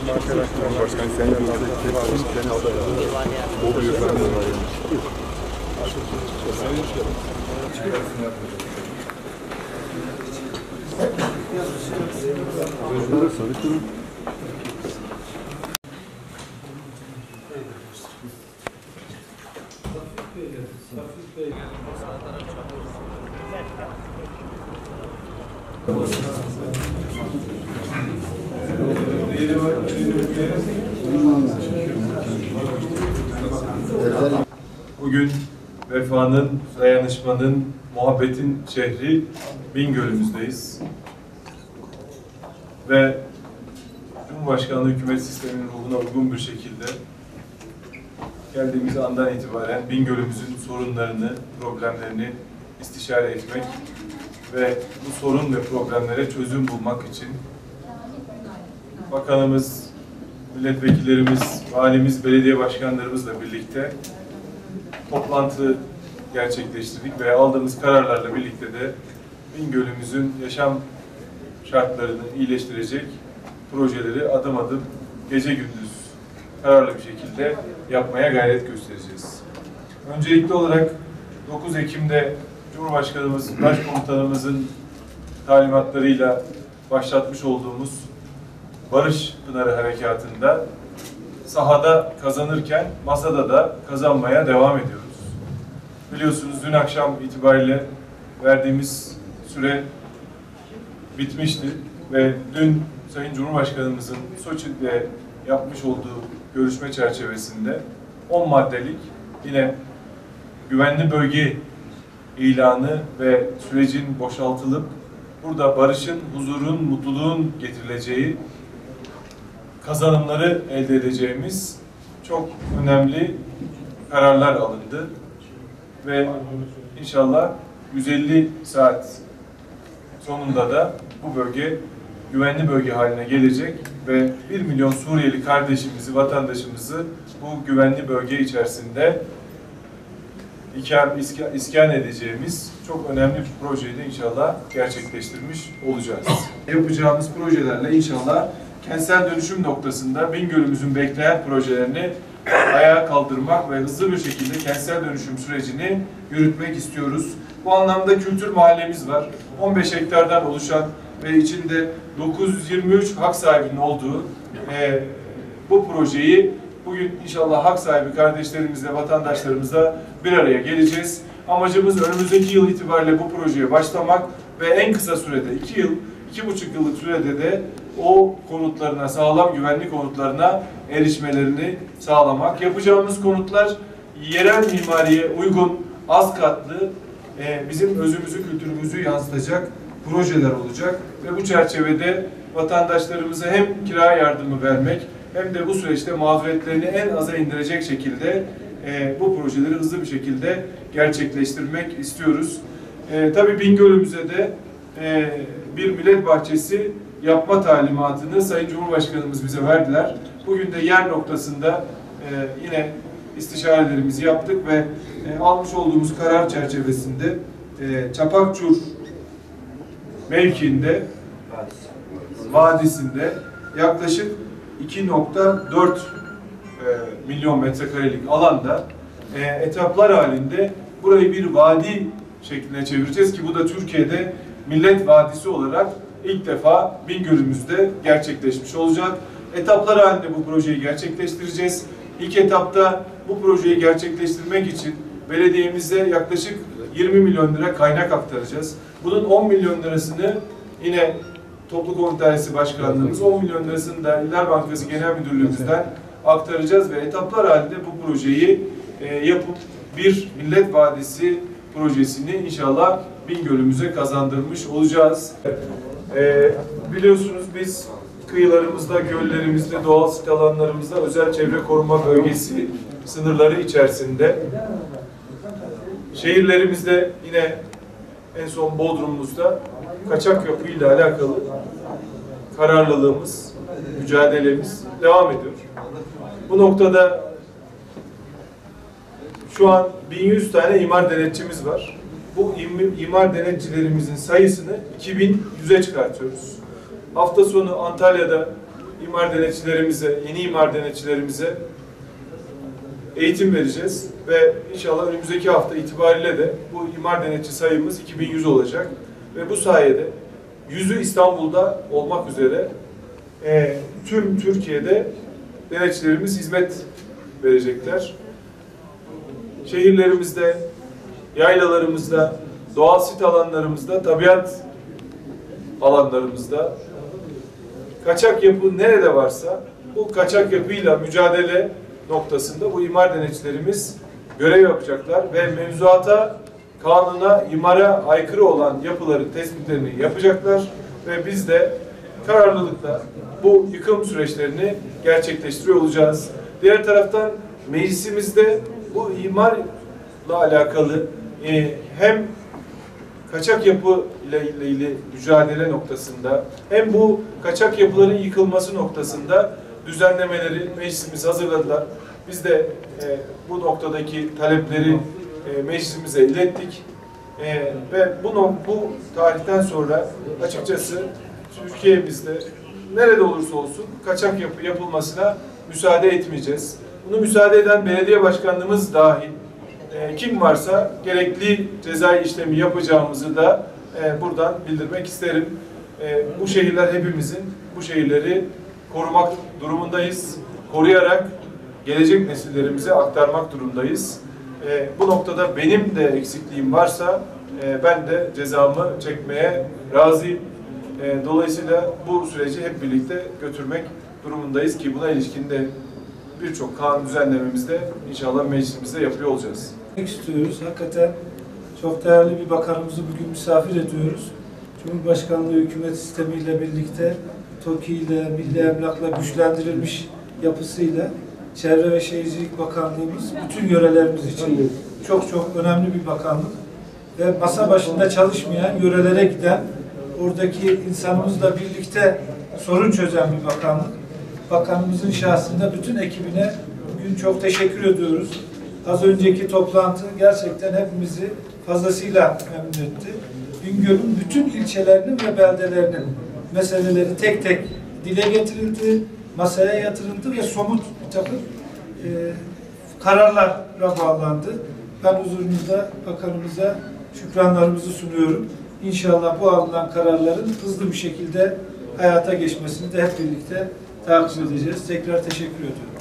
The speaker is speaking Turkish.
Başkan senin Bugün vefanın, dayanışmanın, muhabbetin şehri Bingöl'ümüzdeyiz. Ve Cumhurbaşkanlığı hükümet sisteminin ruhuna uygun bir şekilde geldiğimiz andan itibaren Bingöl'ümüzün sorunlarını, problemlerini istişare etmek ve bu sorun ve problemlere çözüm bulmak için bakanımız, milletvekillerimiz, valimiz, belediye başkanlarımızla birlikte toplantı gerçekleştirdik ve aldığımız kararlarla birlikte de Bingöl'ümüzün yaşam şartlarını iyileştirecek projeleri adım adım, gece gündüz kararlı bir şekilde yapmaya gayret göstereceğiz. Öncelikli olarak 9 Ekim'de Cumhurbaşkanımız, Başkomutanımızın talimatlarıyla başlatmış olduğumuz Barış Pınarı Harekatı'nda sahada kazanırken masada da kazanmaya devam ediyoruz. Biliyorsunuz dün akşam itibariyle verdiğimiz süre bitmişti ve dün Sayın Cumhurbaşkanımızın Soçi'de yapmış olduğu görüşme çerçevesinde 10 maddelik yine güvenli bölge ilanı ve sürecin boşaltılıp burada barışın, huzurun, mutluluğun getirileceği kazanımları elde edeceğimiz çok önemli kararlar alındı. Ve inşallah 150 saat sonunda da bu bölge güvenli bölge haline gelecek ve 1 milyon Suriyeli kardeşimizi, vatandaşımızı bu güvenli bölge içerisinde iskan edeceğimiz çok önemli bir projeyi de inşallah gerçekleştirmiş olacağız. Yapacağımız projelerle inşallah kentsel dönüşüm noktasında Bingöl'ümüzün bekleyen projelerini ayağa kaldırmak ve hızlı bir şekilde kentsel dönüşüm sürecini yürütmek istiyoruz. Bu anlamda kültür mahallemiz var. 15 hektardan oluşan ve içinde 923 hak sahibinin olduğu bu projeyi bugün inşallah hak sahibi kardeşlerimizle, vatandaşlarımızla bir araya geleceğiz. Amacımız önümüzdeki yıl itibariyle bu projeye başlamak ve en kısa sürede 2 yıl, 2,5 yıllık sürede de o konutlarına, sağlam güvenlik konutlarına erişmelerini sağlamak. Yapacağımız konutlar yerel mimariye uygun, az katlı, bizim özümüzü, kültürümüzü yansıtacak projeler olacak ve bu çerçevede vatandaşlarımıza hem kira yardımı vermek hem de bu süreçte mağduriyetlerini en aza indirecek şekilde bu projeleri hızlı bir şekilde gerçekleştirmek istiyoruz. Tabii Bingöl'ümüze de bir millet bahçesi yapma talimatını Sayın Cumhurbaşkanımız bize verdiler. Bugün de yer noktasında yine istişarelerimizi yaptık ve almış olduğumuz karar çerçevesinde Çapakçur mevkiinde, vadisinde yaklaşık 2,4 milyon metrekarelik alanda etaplar halinde burayı bir vadi şekline çevireceğiz ki bu da Türkiye'de Millet Vadisi olarak ilk defa Bingöl'ümüzde gerçekleşmiş olacak. Etaplar halinde bu projeyi gerçekleştireceğiz. İlk etapta bu projeyi gerçekleştirmek için belediyemize yaklaşık 20 milyon lira kaynak aktaracağız. Bunun 10 milyon lirasını yine Toplu Konut Dairesi Başkanlığımız, 10 milyon lirasını da İller Bankası Genel Müdürlüğümüzden aktaracağız ve etaplar halinde bu projeyi yapıp bir Millet Vadisi projesini inşallah Bingöl'ümüze kazandırmış olacağız. Biliyorsunuz biz kıyılarımızda, göllerimizde, doğal sit alanlarımızda özel çevre koruma bölgesi sınırları içerisinde şehirlerimizde yine en son Bodrum'umuzda kaçak yapıyla alakalı kararlılığımız, mücadelemiz devam ediyor. Bu noktada şu an 1100 tane imar denetçimiz var. Bu imar denetçilerimizin sayısını 2100'e çıkartıyoruz. Hafta sonu Antalya'da imar denetçilerimize, yeni imar denetçilerimize eğitim vereceğiz ve inşallah önümüzdeki hafta itibariyle de bu imar denetçi sayımız 2100 olacak ve bu sayede 100'ü İstanbul'da olmak üzere tüm Türkiye'de denetçilerimiz hizmet verecekler. Şehirlerimizde, yaylalarımızda, doğal sit alanlarımızda, tabiat alanlarımızda kaçak yapı nerede varsa bu kaçak yapıyla mücadele noktasında bu imar denetçilerimiz görev yapacaklar ve mevzuata, kanuna, imara aykırı olan yapıların tespitlerini yapacaklar ve biz de kararlılıkla bu yıkım süreçlerini gerçekleştiriyor olacağız. Diğer taraftan meclisimizde bu imarla alakalı hem kaçak yapı ile ilgili mücadele noktasında hem bu kaçak yapıların yıkılması noktasında düzenlemeleri meclisimiz hazırladılar. Biz de bu noktadaki talepleri meclisimize ilettik. Ve bu tarihten sonra açıkçası Türkiye'mizde nerede olursa olsun kaçak yapı yapılmasına müsaade etmeyeceğiz. Bunu müsaade eden belediye başkanlığımız dahil kim varsa gerekli cezai işlemi yapacağımızı da buradan bildirmek isterim. Bu şehirler hepimizin, bu şehirleri korumak durumundayız. Koruyarak gelecek nesillerimize aktarmak durumundayız. Bu noktada benim de eksikliğim varsa ben de cezamı çekmeye razıyım. Dolayısıyla bu süreci hep birlikte götürmek durumundayız ki buna ilişkin de birçok kanun düzenlememizde inşallah meclisimizde yapıyor olacağız. İstiyoruz. Hakikaten çok değerli bir bakanımızı bugün misafir ediyoruz. Cumhurbaşkanlığı hükümet sistemiyle birlikte TOKİ ile, Milli Emlak'la güçlendirilmiş yapısıyla Çevre ve Şehircilik Bakanlığımız bütün yörelerimiz için çok çok önemli bir bakanlık. Ve masa başında çalışmayan, yörelere giden, oradaki insanımızla birlikte sorun çözen bir bakanlık. Bakanımızın şahsında bütün ekibine bugün çok teşekkür ediyoruz. Az önceki toplantı gerçekten hepimizi fazlasıyla memnun etti. Bingöl'ün bütün ilçelerinin ve beldelerinin meseleleri tek tek dile getirildi, masaya yatırıldı ve somut bir takım kararlara bağlandı. Ben huzurunuzda bakanımıza şükranlarımızı sunuyorum. İnşallah bu alınan kararların hızlı bir şekilde hayata geçmesini de hep birlikte takip edeceğiz. Tekrar teşekkür ediyorum.